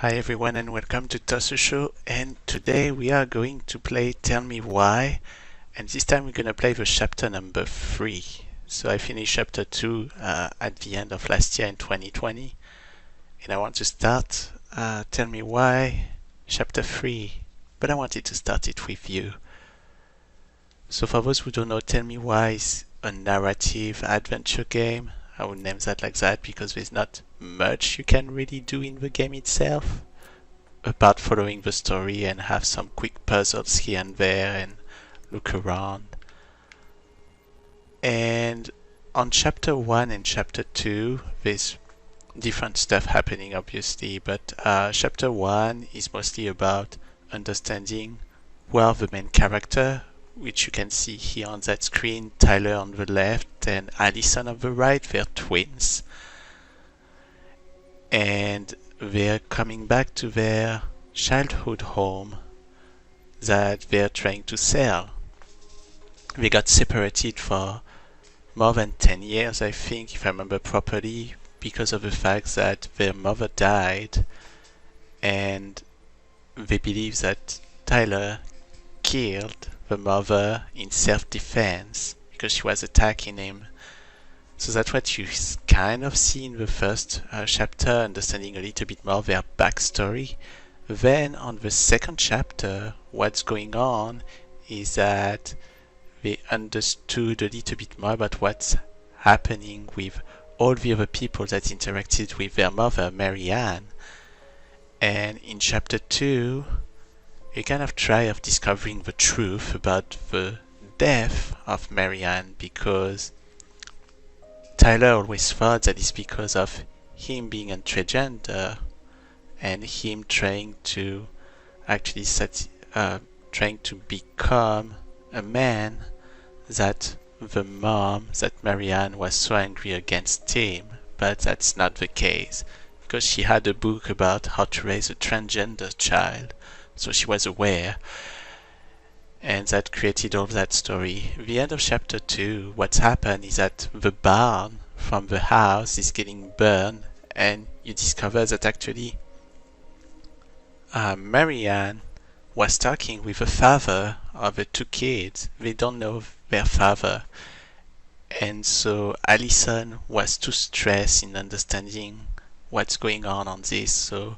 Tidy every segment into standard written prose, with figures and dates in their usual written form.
Hi everyone and welcome to Tosu Show, and today we are going to play Tell Me Why, and this time we're going to play the chapter number 3. So I finished chapter 2 at the end of last year in 2020, and I want to start Tell Me Why chapter 3, but I wanted to start it with you. So for those who don't know, Tell Me Why is a narrative adventure game. I would name that like that because there's not much you can really do in the game itself apart following the story and have some quick puzzles here and there and look around. And on chapter 1 and chapter 2 there's different stuff happening obviously, but chapter 1 is mostly about understanding well the main character, which you can see here on that screen, Tyler on the left and Alyson on the right. They're twins. And they're coming back to their childhood home that they're trying to sell. They got separated for more than 10 years, I think, if I remember properly, because of the fact that their mother died, and they believe that Tyler killed the mother in self-defense because she was attacking him. So that's what you kind of see in the first chapter, understanding a little bit more their backstory. Then on the second chapter, what's going on is that they understood a little bit more about what's happening with all the other people that interacted with their mother, Marianne. And in chapter 2, a kind of try of discovering the truth about the death of Marianne, because Tyler always thought that it's because of him being a transgender and him trying to actually trying to become a man, that the mom, that Marianne, was so angry against him. But that's not the case, because she had a book about how to raise a transgender child, so she was aware, and that created all that story. The end of chapter 2, what's happened is that the barn from the house is getting burned, and you discover that actually Marianne was talking with the father of the two kids. They don't know their father, and so Alyson was too stressed in understanding what's going on this. So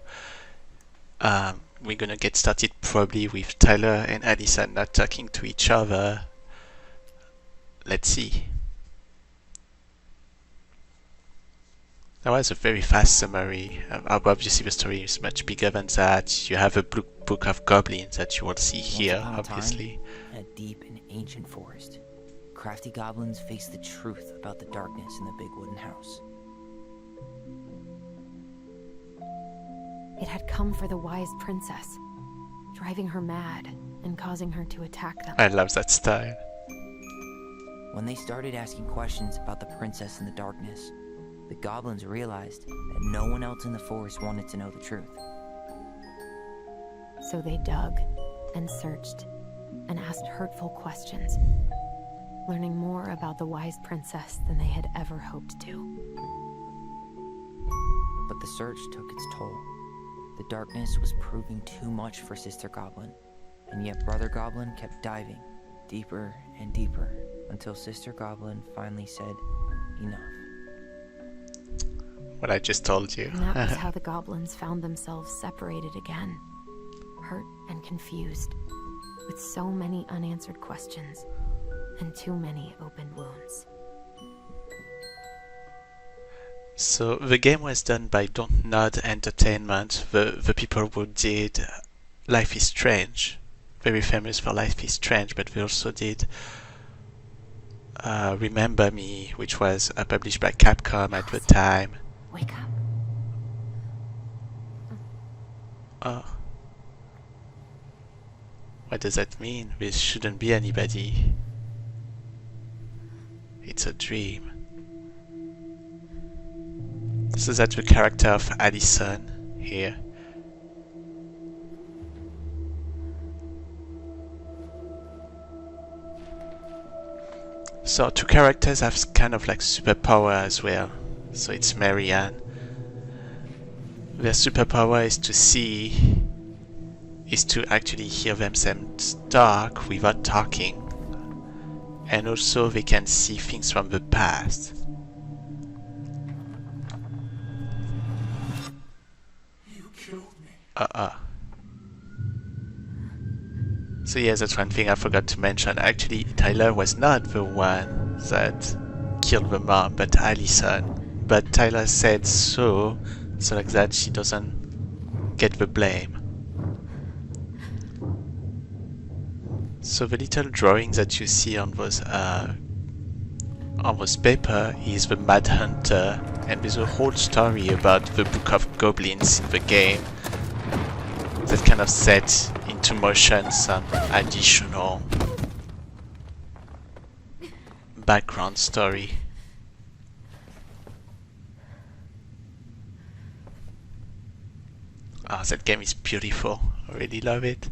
we're gonna get started probably with Tyler and Alyson not talking to each other. Let's see. That was a very fast summary. Obviously the story is much bigger than that. You have a book of goblins that you will see here, obviously. In a deep and ancient forest, crafty goblins face the truth about the darkness in the big wooden house. It had come for the wise princess, driving her mad and causing her to attack them. I love that style. When they started asking questions about the princess in the darkness, the goblins realized that no one else in the forest wanted to know the truth. So they dug and searched and asked hurtful questions, learning more about the wise princess than they had ever hoped to. But the search took its toll. The darkness was proving too much for Sister Goblin, and yet Brother Goblin kept diving deeper and deeper until Sister Goblin finally said, enough. What I just told you. And that was how the goblins found themselves separated again, hurt and confused, with so many unanswered questions and too many open wounds. So the game was done by Don't Nod Entertainment, the people who did Life is Strange, very famous for Life is Strange, but they also did Remember Me, which was published by Capcom at the time. Wake up. Oh. What does that mean? There shouldn't be anybody. It's a dream. So that's the character of Alyson here. So two characters have kind of like superpower as well. So it's Marianne their superpower is to actually hear themselves talk without talking. And also they can see things from the past. You killed me. So yeah, that's one thing I forgot to mention. Actually, Tyler was not the one that killed the mom, but Alyson. But Tyler said so like that she doesn't get the blame. So the little drawing that you see on those paper is the Mad Hunter, and there's a whole story about the Book of Goblins in the game that kind of set into motion some additional background story. Ah, that game is beautiful. I really love it.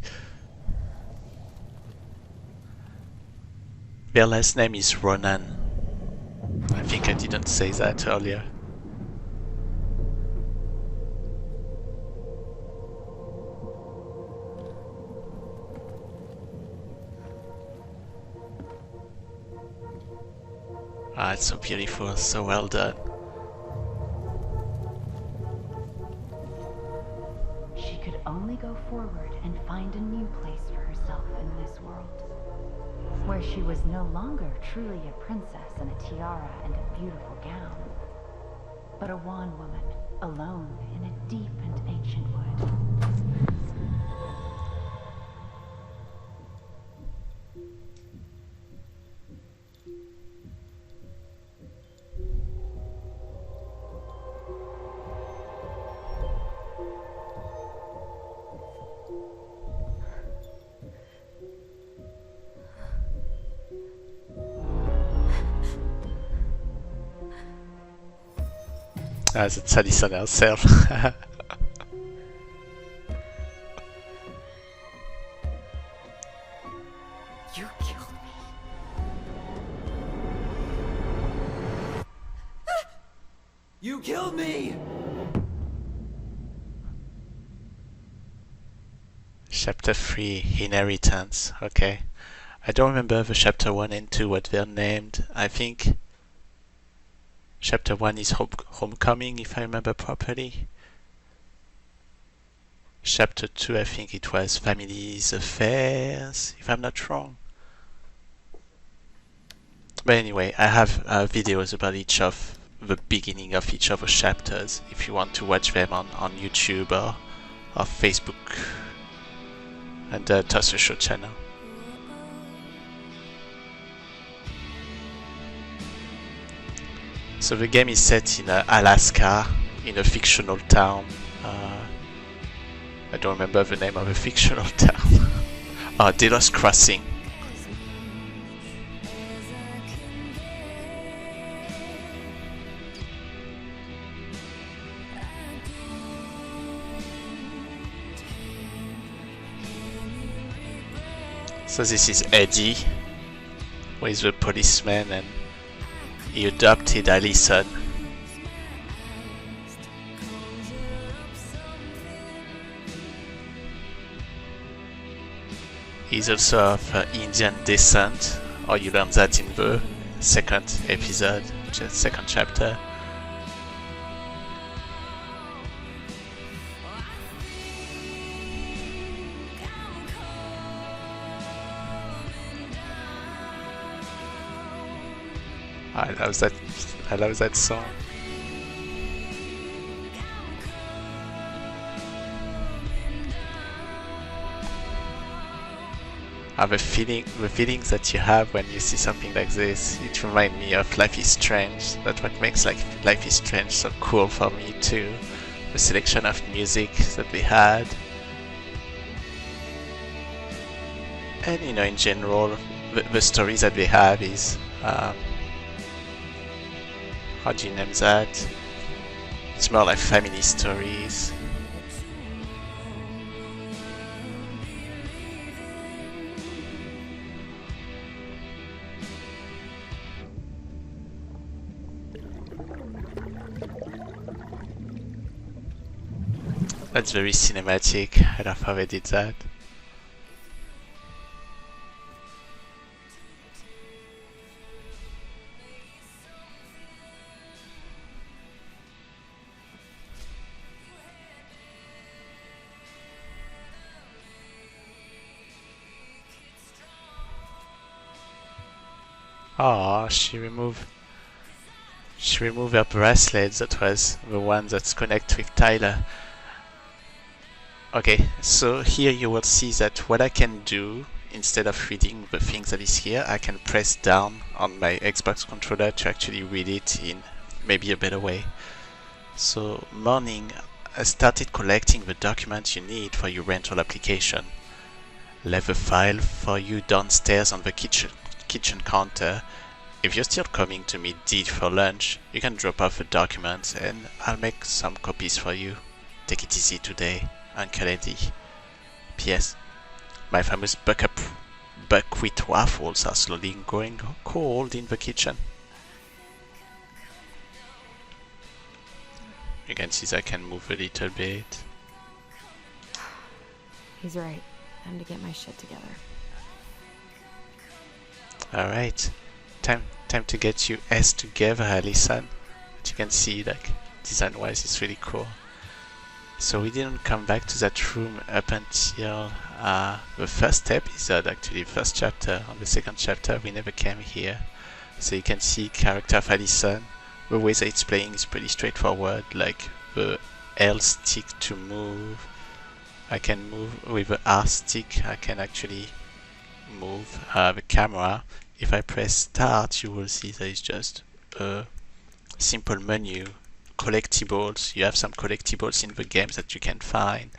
Their last name is Ronan. I think I didn't say that earlier. Ah, it's so beautiful, so well done. She could only go forward and find a new place for herself in this world, where she was no longer truly a princess in a tiara and a beautiful gown, but a wan woman, alone in a deep and ancient wood. Ah, that's Alyson herself. You killed me. You killed me! Chapter 3, Inheritance. Okay. I don't remember the chapter 1 and 2 what they're named. I think chapter 1 is Homecoming, if I remember properly. Chapter 2, I think it was Family's Affairs, if I'm not wrong. But anyway, I have videos about each of the beginning of each of the chapters, if you want to watch them on YouTube or Facebook and the Tosser Show channel. So the game is set in Alaska, in a fictional town. I don't remember the name of the fictional town. Delos Crossing. So this is Eddie, who is the policeman, and he adopted Alyson. He's also of Indian descent, or you learn that in the second episode, second chapter. I love that song. The feelings that you have when you see something like this, it reminds me of Life is Strange. That's what makes Life is Strange so cool for me too. The selection of music that we had. And in general, the stories that we have is how do you name that? It's more like family stories. That's very cinematic. I love how they did that. Ah, she removed her bracelet. That was the one that's connected with Tyler. Okay, so here you will see that what I can do, instead of reading the things that is here, I can press down on my Xbox controller to actually read it in maybe a better way. So morning, I started collecting the documents you need for your rental application. Left a file for you downstairs on the kitchen counter. If you're still coming to meet Dee for lunch, you can drop off the documents and I'll make some copies for you. Take it easy today, Uncle Eddie. P.S. My famous buckwheat waffles are slowly going cold in the kitchen. You can see that I can move a little bit. He's right. Time to get my shit together. Alright. Time to get you S together, Alyson. But you can see, like, design-wise, it's really cool. So we didn't come back to that room up until the first episode, actually, first chapter. On the second chapter, we never came here. So you can see character of Alyson. The way that it's playing is pretty straightforward. Like the L stick to move. I can move with the R stick. I can actually move the camera. If I press start, you will see there is just a simple menu. Collectibles. You have some collectibles in the game that you can find.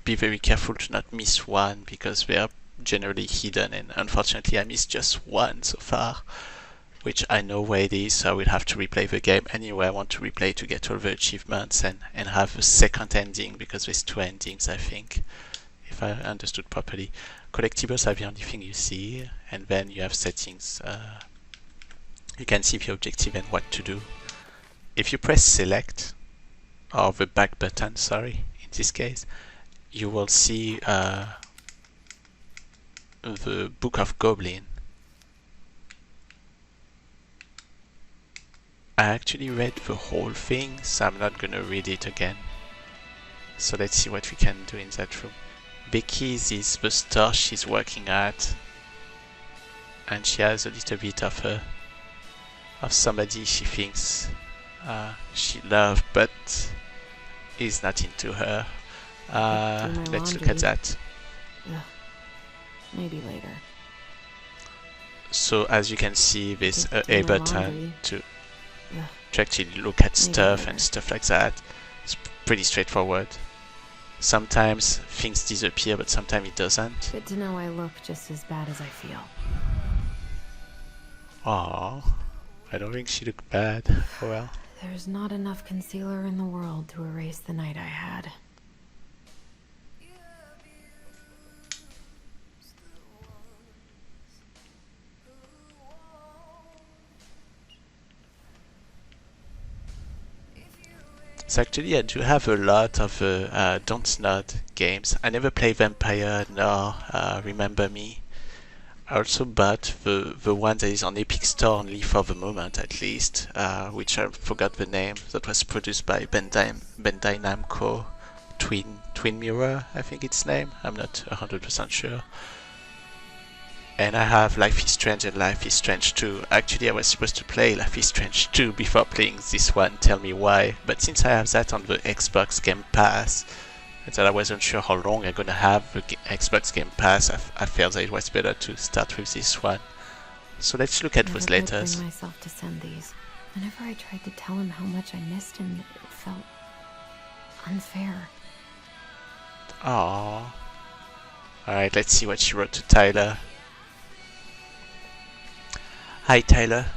Be very careful to not miss one because they are generally hidden, and unfortunately I missed just one so far, which I know where it is, so I will have to replay the game anyway. I want to replay to get all the achievements and have a second ending, because there's two endings, I think, if I understood properly. Collectibles are the only thing you see, and then you have settings. You can see the objective and what to do. If you press select, or the back button, sorry, in this case, you will see the Book of Goblin. I actually read the whole thing, so I'm not gonna read it again. So let's see what we can do in that room. Becky's is the store she's working at, and she has a little bit of somebody she thinks she loves, but is not into her. Let's look at that. Ugh. Maybe later. So as you can see, there's a button to actually look at stuff and stuff like that. It's pretty straightforward. Sometimes things disappear, but sometimes it doesn't. Good to know I look just as bad as I feel. Aww, I don't think she looked bad. Oh well. There's not enough concealer in the world to erase the night I had. So actually I do have a lot of Don't Nod games. I never play Vampire nor Remember Me. I also bought the one that is on Epic Store only for the moment, at least, which I forgot the name. That was produced by Bandai Namco. Twin Mirror, I think its name. I'm not 100% sure. And I have Life is Strange and Life is Strange 2. Actually, I was supposed to play Life is Strange 2 before playing this one, tell me why. But since I have that on the Xbox Game Pass, and that I wasn't sure how long I'm gonna have the Xbox Game Pass, I felt that it was better to start with this one. So let's look at those letters. I bring myself to send these. Whenever I tried to tell him how much I missed him, it felt unfair. Aww. Alright, let's see what she wrote to Tyler. Hi Tyler,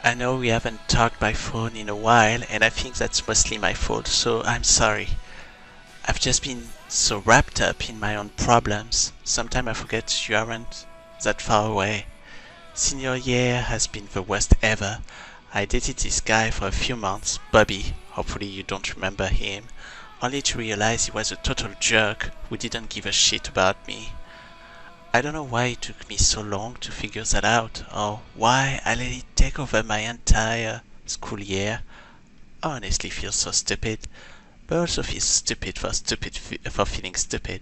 I know we haven't talked by phone in a while, and I think that's mostly my fault, so I'm sorry. I've just been so wrapped up in my own problems. Sometimes I forget you aren't that far away. Senior year has been the worst ever. I dated this guy for a few months, Bobby. Hopefully you don't remember him. only to realize he was a total jerk who didn't give a shit about me. I don't know why it took me so long to figure that out, or why I let it take over my entire school year. I honestly feel so stupid, but also feel stupid for feeling stupid.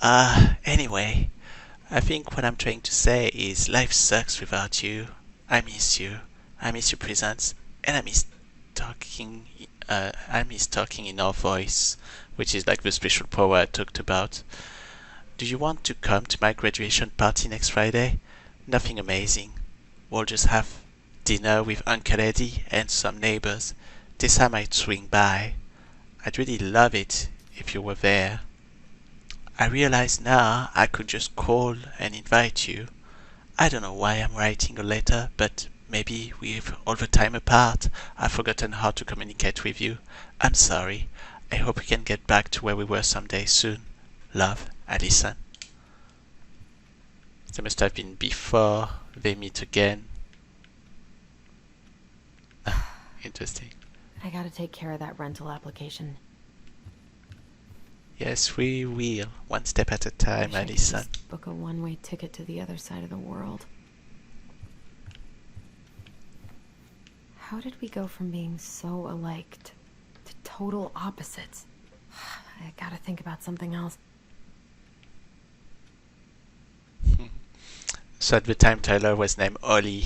Anyway, I think what I'm trying to say is life sucks without you. I miss you. I miss your presence, and I miss talking. I miss talking in our voice, which is like the special power I talked about. Do you want to come to my graduation party next Friday? Nothing amazing. We'll just have dinner with Uncle Eddie and some neighbors. This I might swing by. I'd really love it if you were there. I realize now I could just call and invite you. I don't know why I'm writing a letter, but maybe with all the time apart, I've forgotten how to communicate with you. I'm sorry. I hope we can get back to where we were someday soon. Love, Alyson. That must have been before they meet again. Interesting. I gotta take care of that rental application. Yes, we will. One step at a time, Wish I could Alyson. just book a one-way ticket to the other side of the world. How did we go from being so alike to total opposites? I gotta think about something else. So at the time Tyler was named Ollie.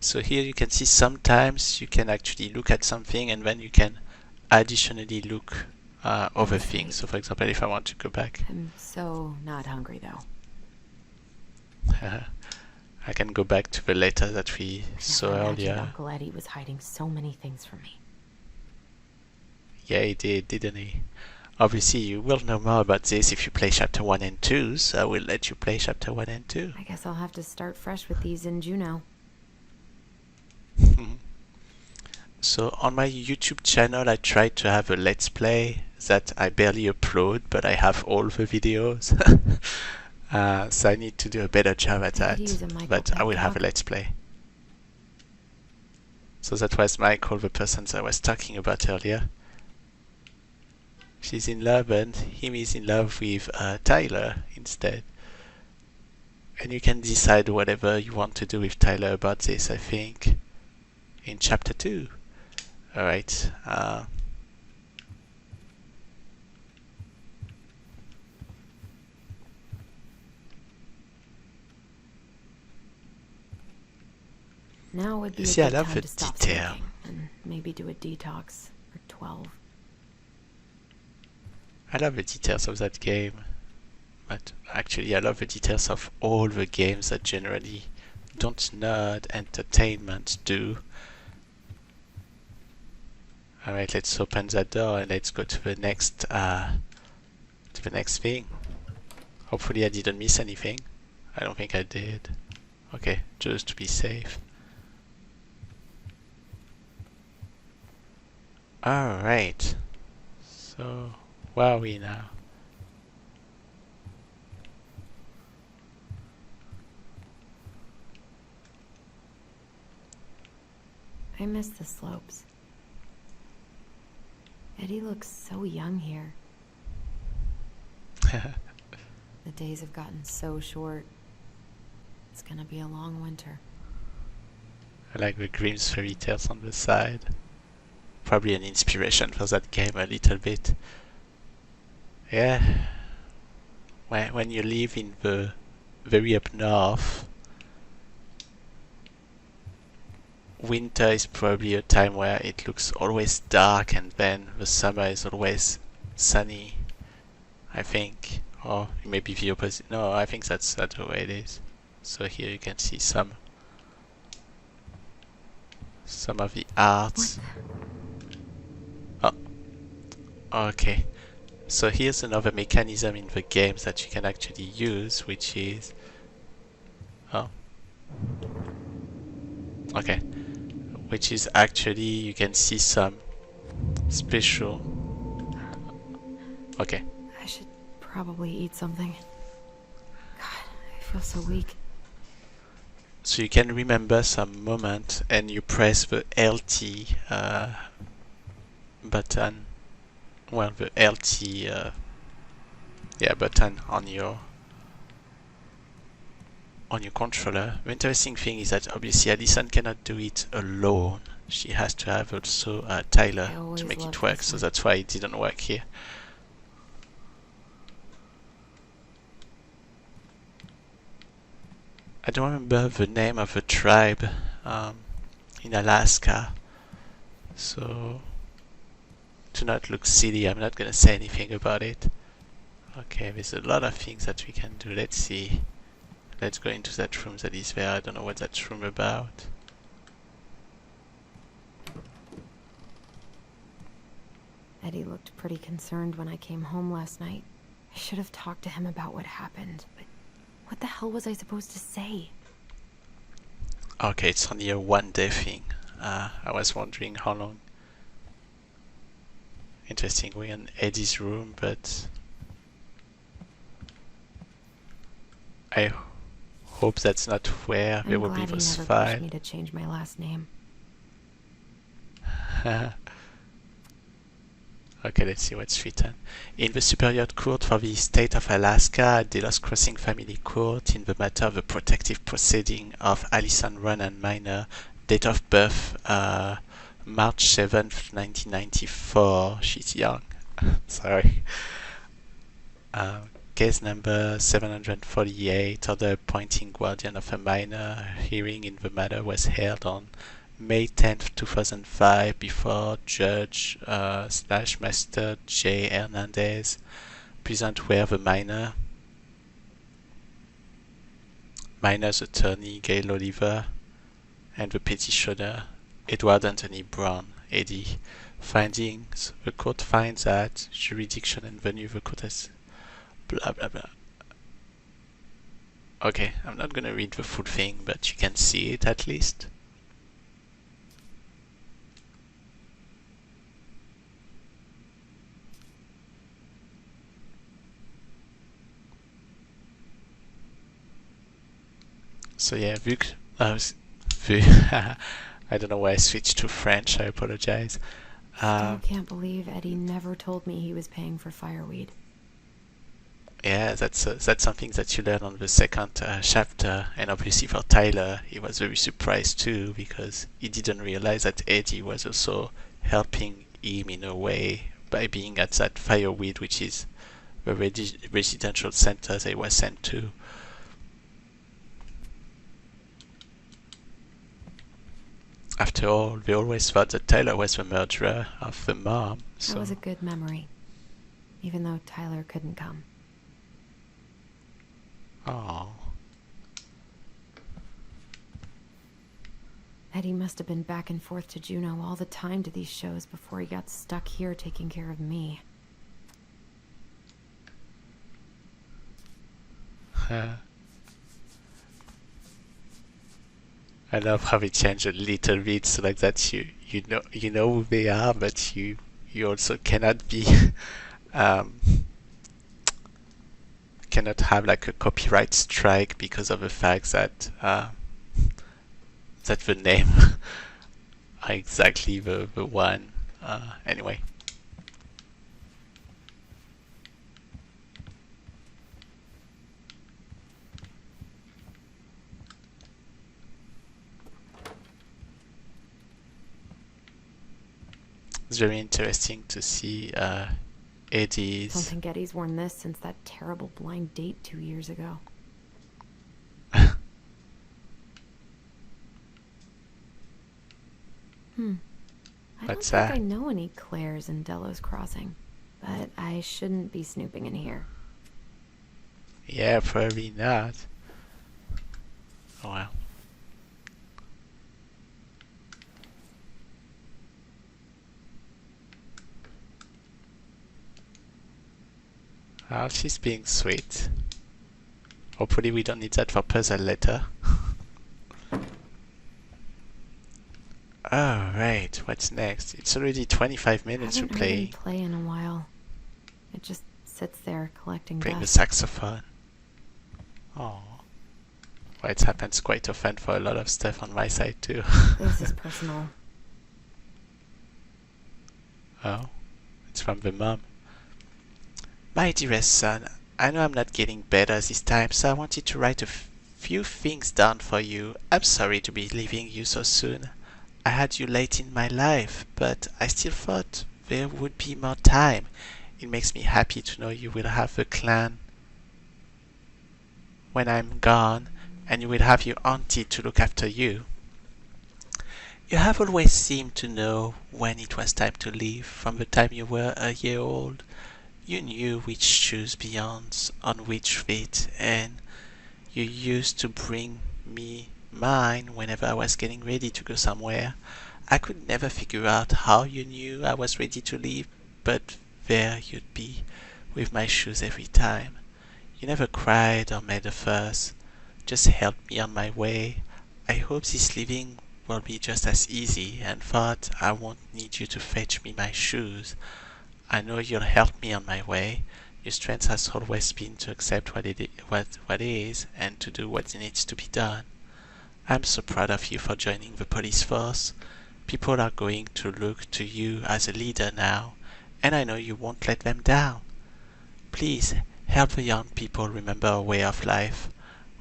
So here you can see sometimes you can actually look at something and then you can additionally look over things. So for example, if I want to go back, I'm so not hungry though. I can go back to the letter that we saw Never imagined earlier. Uncle Eddie was hiding so many things from me. Yeah, he did, didn't he? Obviously, you will know more about this if you play Chapter 1 and 2, so I will let you play Chapter 1 and 2. I guess I'll have to start fresh with these in Juneau. So on my YouTube channel I try to have a let's play that I barely upload, but I have all the videos. So I need to do a better job at I could use that, a Michael but I will pep have a talk. let's play. So that was Michael, the person that I was talking about earlier. She's in love and him is in love with Tyler instead. And you can decide whatever you want to do with Tyler about this, I think, in Chapter 2. Alright. Now would be a See, I good love time the to stop detail. smoking and maybe do a detox for 12. I love the details of that game, but actually I love the details of all the games that generally don't nerd entertainment do. Alright, let's open that door and let's go to the next thing. Hopefully I didn't miss anything. I don't think I did. Okay, just to be safe. Alright. So where are we now? I miss the slopes. Eddie looks so young here. The days have gotten so short. It's gonna be a long winter. I like the Grimm's fairy tales on the side. Probably an inspiration for that game a little bit. Yeah. When you live in the very up north, winter is probably a time where it looks always dark and then the summer is always sunny, I think. Or maybe the opposite. No, I think that's the way it is. So here you can see some of the arts. Oh, okay. So here's another mechanism in the game that you can actually use, which is... Oh. Okay. Which is actually, you can see some special... Okay. I should probably eat something. God, I feel so weak. So you can remember some moment and you press the LT button. Well, the LT button on your controller. The interesting thing is that obviously Alyson cannot do it alone. She has to have also Tyler to make it work, so that's why it didn't work here. I don't remember the name of the tribe in Alaska, so do not look silly. I'm not gonna say anything about it. Okay, there's a lot of things that we can do. Let's see. Let's go into that room that is there. I don't know what that room about. Eddie looked pretty concerned when I came home last night. I should have talked to him about what happened, but what the hell was I supposed to say? Okay, it's only a one-day thing. I was wondering how long. Interesting, we're in Eddie's room, but I hope that's not where there will be those files. files. Me to change my last name. Okay, let's see what's written. In the Superior Court for the State of Alaska, at the Lost Crossing Family Court, in the matter of the protective proceeding of Alyson Ronan Minor, date of birth March 7th, 1994. She's young. Sorry. Case number 748, order appointing guardian of a minor. Hearing in the matter was held on May 10th, 2005 before Judge / Master J. Hernandez. Present were the minor's attorney Gail Oliver and the petitioner Edward Anthony Brown, Eddie. Findings: the court finds that jurisdiction and venue the court has blah blah blah. Okay, I'm not gonna read the full thing, but you can see it at least. So yeah, I don't know why I switched to French, I apologize. Still can't believe Eddie never told me he was paying for fireweed. Yeah, that's something that you learn on the second chapter, and obviously for Tyler, he was very surprised too, because he didn't realize that Eddie was also helping him in a way by being at that fireweed, which is the residential center they were sent to. After all, they always thought that Tyler was the murderer of the mom, so... That was a good memory, even though Tyler couldn't come. Oh. Eddie must have been back and forth to Juneau all the time to these shows before he got stuck here taking care of me. I love how we change a little bit so like that you know who they are, but you also cannot be cannot have like a copyright strike because of the fact that that the name are exactly the one. Anyway. It's very interesting to see Eddie's... Don't think Eddie's worn this since that terrible blind date 2 years ago. I don't think I know any Claires in Delos Crossing, but I shouldn't be snooping in here. Yeah, probably not. Oh well. Oh, she's being sweet. Hopefully we don't need that for puzzle later. Alright, what's next? It's already 25 minutes to I haven't heard play. him play in a while. It just sits there collecting Playing the dust. saxophone. Oh. Well, it happens quite often for a lot of stuff on my side too. This is personal. Oh, it's from the mom. My dearest son, I know I'm not getting better this time, so I wanted to write a few things down for you. I'm sorry to be leaving you so soon. I had you late in my life, but I still thought there would be more time. It makes me happy to know you will have the clan when I'm gone, and you will have your auntie to look after you. You have always seemed to know when it was time to leave. From the time you were a year old, you knew which shoes beyond on which feet, and you used to bring me mine whenever I was getting ready to go somewhere. I could never figure out how you knew I was ready to leave, but there you'd be with my shoes every time. You never cried or made a fuss, just helped me on my way. I hope this leaving will be just as easy, and thought I won't need you to fetch me my shoes. I know you'll help me on my way. Your strength has always been to accept what is, and to do what needs to be done. I'm so proud of you for joining the police force. People are going to look to you as a leader now, and I know you won't let them down. Please, help the young people remember our way of life.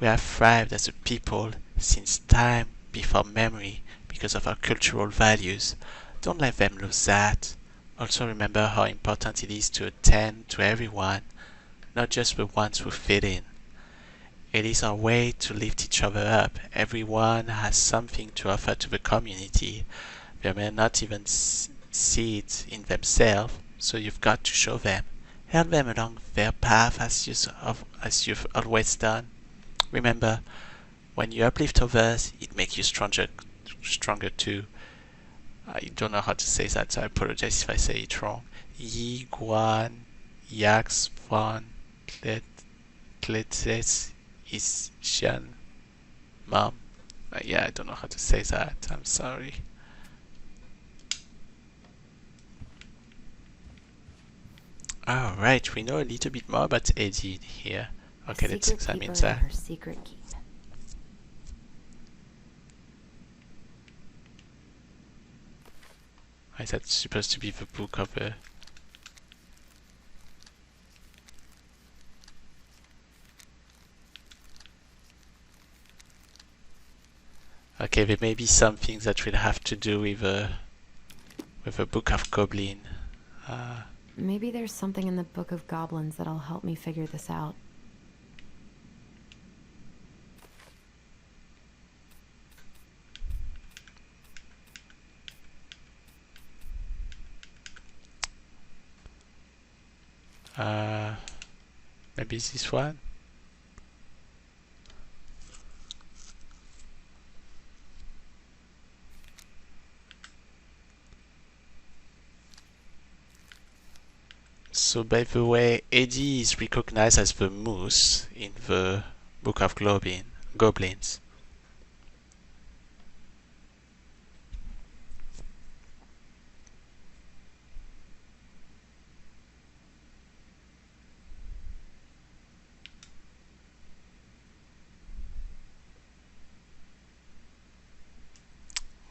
We have thrived as a people since time before memory because of our cultural values. Don't let them lose that. Also remember how important it is to attend to everyone, not just the ones who fit in. It is our way to lift each other up. Everyone has something to offer to the community. They may not even see it in themselves, so you've got to show them. Help them along their path as you've always done. Remember, when you uplift others, it makes you stronger too. I don't know how to say that, so I apologize if I say it wrong. Yi Guan Yax Van Kletes is Shan Mom. Yeah, I don't know how to say that. I'm sorry. Alright, we know a little bit more about Eddie here. Okay, let's examine that. Her secret keep. Is that supposed to be the book of a... Okay, there may be some things that will have to do with a book of Goblin. Maybe there's something in the Book of Goblins that'll help me figure this out. Maybe this one? So by the way, Eddie is recognized as the moose in the Book of Goblins.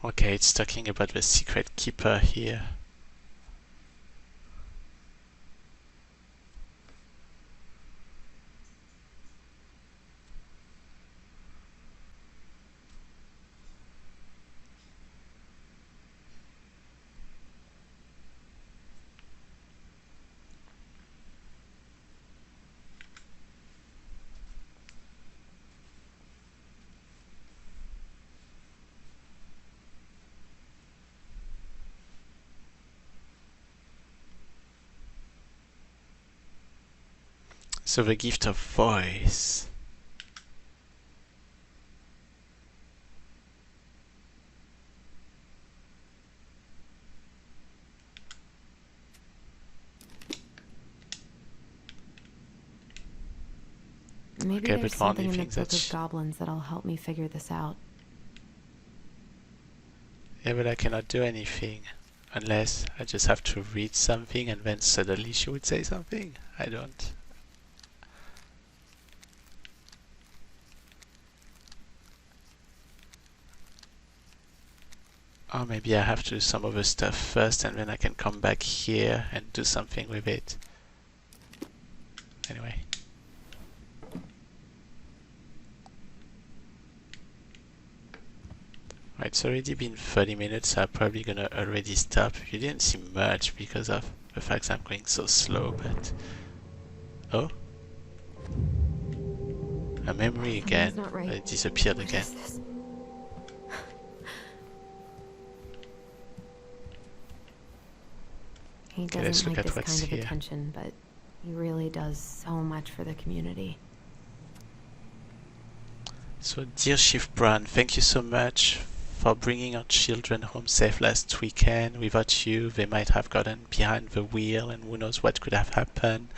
Okay, it's talking about the secret keeper here. So the gift of voice. Maybe Okay, there's but one something in the thing Book of that's... Goblins that'll help me figure this out. Yeah, but I cannot do anything. Unless I just have to read something and then suddenly she would say something. I don't. Or maybe I have to do some other stuff first and then I can come back here and do something with it. Anyway. Right, it's already been 30 minutes, so I'm probably gonna already stop. You didn't see much because of the fact I'm going so slow, but... Oh? A memory again. Something's not right. It disappeared What again. is this? He Okay, let's doesn't look like at this what's kind of here. attention, but he really does so much for the community. So, dear Chief Brown, thank you so much for bringing our children home safe last weekend. Without you, they might have gotten behind the wheel, and who knows what could have happened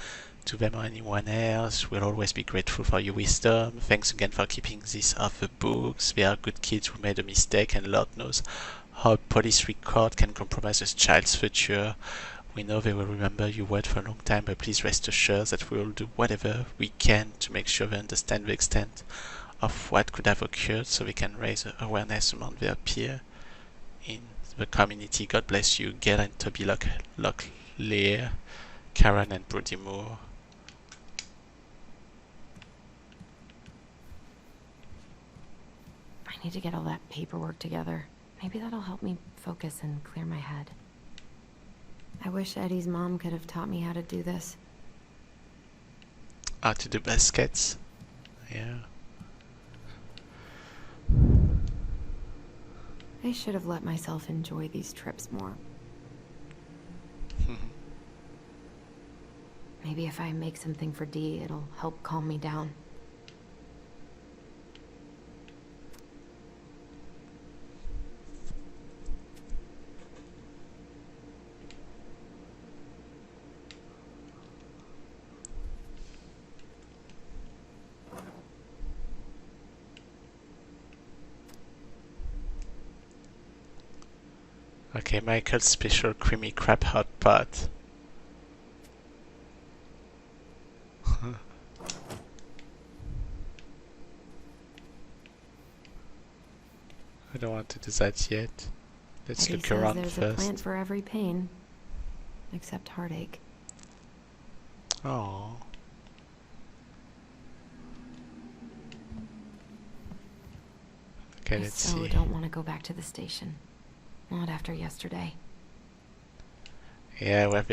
to them or anyone else. We'll always be grateful for your wisdom. Thanks again for keeping this off the books. They are good kids who made a mistake, and Lord knows how a police record can compromise a child's future. We know they will remember your word for a long time, but please rest assured that we will do whatever we can to make sure they understand the extent of what could have occurred, so we can raise awareness among their peers in the community. God bless you, Gail and Toby Locklear, Karen and Brody Moore. I need to get all that paperwork together. Maybe that'll help me focus and clear my head. I wish Eddie's mom could have taught me how to do this. How to do baskets? Yeah. I should have let myself enjoy these trips more. Maybe if I make something for Dee, it'll help calm me down. Okay, Michael's special creamy crab hot pot. I don't want to do that yet. Let's Eddie look says around there's a first. plant for every pain, except heartache. Oh. Okay, I let's so see. don't want to go back to the station. Not after yesterday. Yeah, where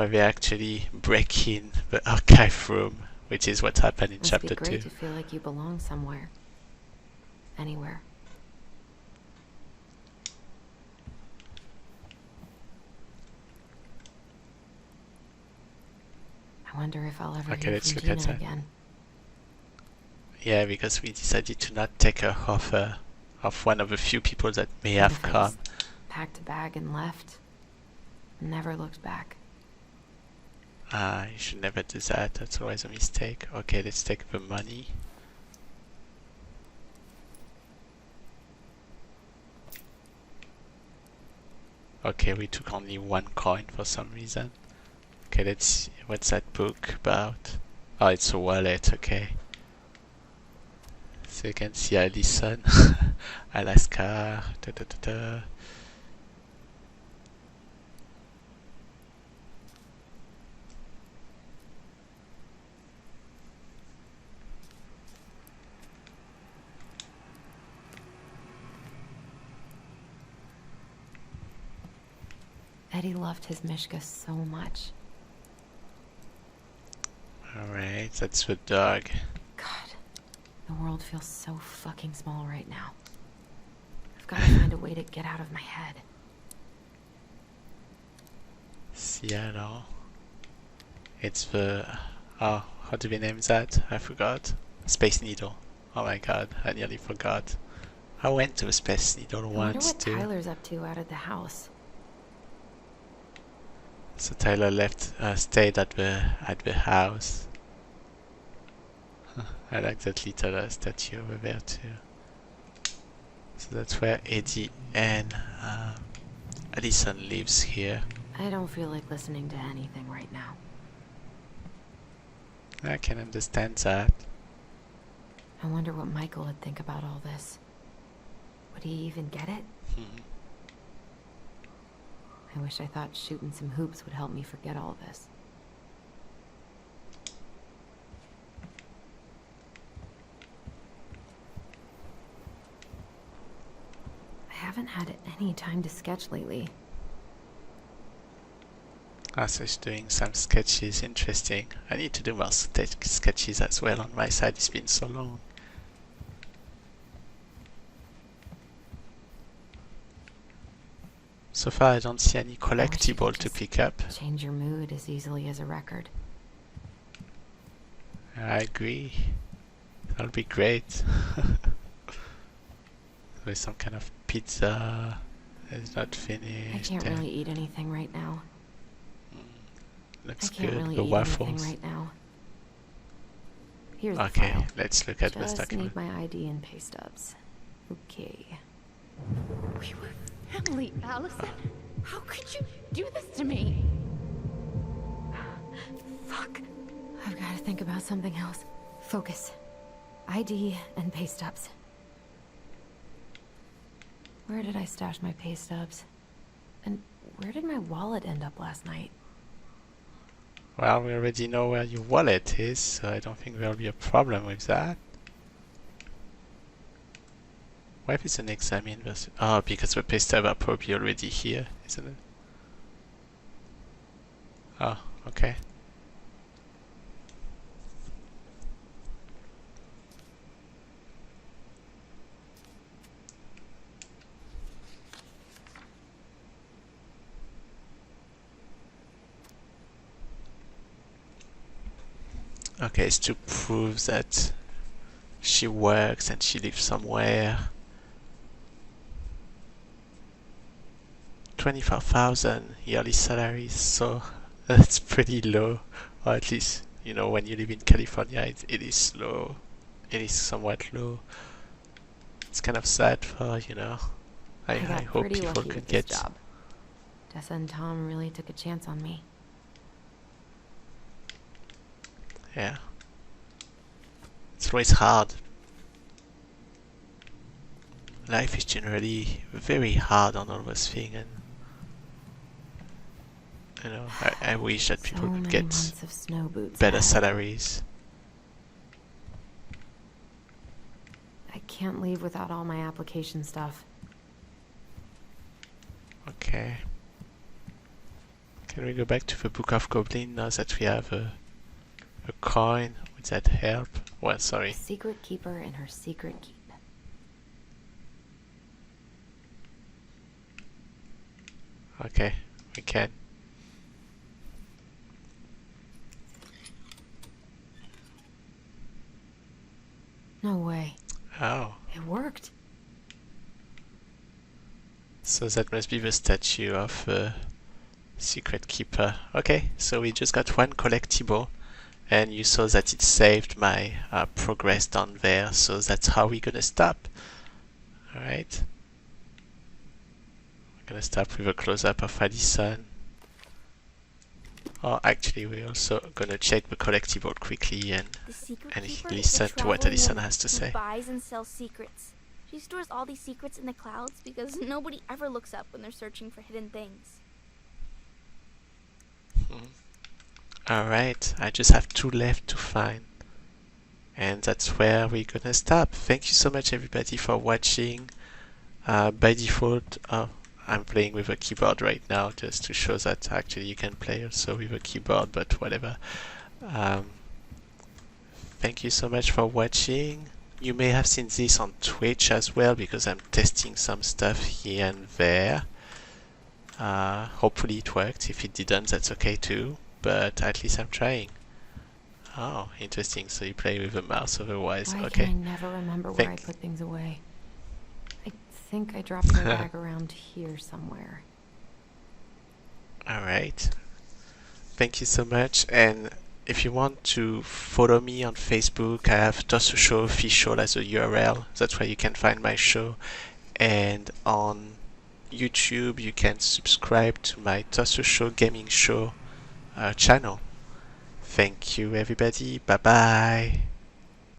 they actually break in the archive room, which is what happened in Must chapter be great 2. to feel like you belong somewhere. Anywhere. I wonder if I'll ever Okay, hear let's from look at Gina that. again. Yeah, because we decided to not take her offer of one of the few people that may What have if I come. just packed a bag and left? Never looked back. Ah, you should never do that. That's always a mistake. Okay, let's take the money. Okay, we took only one coin for some reason. Okay, let's see. What's that book about? Oh, it's a wallet, okay. So you can see Alyson, Alaska, da da da da. Eddie loved his Mishka so much. Alright, that's the dog. God, the world feels so fucking small right now. I've got to find a way to get out of my head. Seattle. It's the... Oh, how do we name that? I forgot. Space Needle. Oh my god, I nearly forgot. I went to a Space Needle I wonder once what too. Tyler's up to out of the house. So Tyler stayed at the house. I like that little statue over there too. So that's where Eddie and Alyson lives here. I don't feel like listening to anything right now. I can understand that. I wonder what Michael would think about all this. Would he even get it? I wish I thought shooting some hoops would help me forget all this. I haven't had any time to sketch lately. So he's doing some sketches, interesting. I need to do more sketches as well on my side, it's been so long. So far I don't see any collectible to pick up. Change your mood as easily as a record. I agree. That'll be great. With some kind of pizza. It's not finished. I can't really eat anything right now. Looks I can't good. really The eat waffles. anything right now. Here's the Okay, file. let's look at this Just document. need my ID and pay stubs. Okay. We were family, Alyson. How could you do this to me? Fuck. I've got to think about something else. Focus. ID and pay stubs. Where did I stash my pay stubs? And where did my wallet end up last night? Well, we already know where your wallet is, so I don't think there'll be a problem with that. Why if it's an examine versus... Oh, because the pay stubs are probably already here, isn't it? Oh, okay. Okay, it's to prove that she works and she lives somewhere. 24,000 yearly salary, so that's pretty low. Or at least, you know, when you live in California, it is low. It is somewhat low. It's kind of sad for, you know, I got hope pretty people lucky could with get... this job. Tessa and Tom really took a chance on me. Yeah. It's always hard. Life is generally very hard on all those things, and you know, I wish that people So could many get months of snow boots better ahead. salaries. I can't leave without all my application stuff. Okay. Can we go back to the Book of Goblin now that we have a coin? Would that help? Well, sorry. A secret keeper in her secret keep. Okay, we can. No way. Oh, It worked. so that must be the statue of the secret keeper. Okay, so we just got one collectible, and you saw that it saved my progress down there, so that's how we're gonna stop. Alright. We're gonna start with a close-up of Alyson. Oh, actually, we're also gonna check the collectible quickly and The secret and keeper listen is a to what traveling Alyson woman has to who say. buys and sells secrets. She stores all these secrets in the clouds because nobody ever looks up when they're searching for hidden things. Alright, I just have 2 left to find. And that's where we're gonna stop. Thank you so much everybody for watching. By default, I'm playing with a keyboard right now just to show that actually you can play also with a keyboard, but whatever. Thank you so much for watching. You may have seen this on Twitch as well because I'm testing some stuff here and there. Hopefully it worked. If it didn't, that's okay too, but at least I'm trying. Oh, interesting. So you play with the mouse otherwise. Why Okay. can I never remember where I Thank- put things away? I think I dropped my bag around here somewhere. Alright. Thank you so much. And if you want to follow me on Facebook, I have Tosu Show Official as a URL. That's where you can find my show. And on YouTube, you can subscribe to my Tosu Show Gaming Show channel. Thank you, everybody. Bye bye.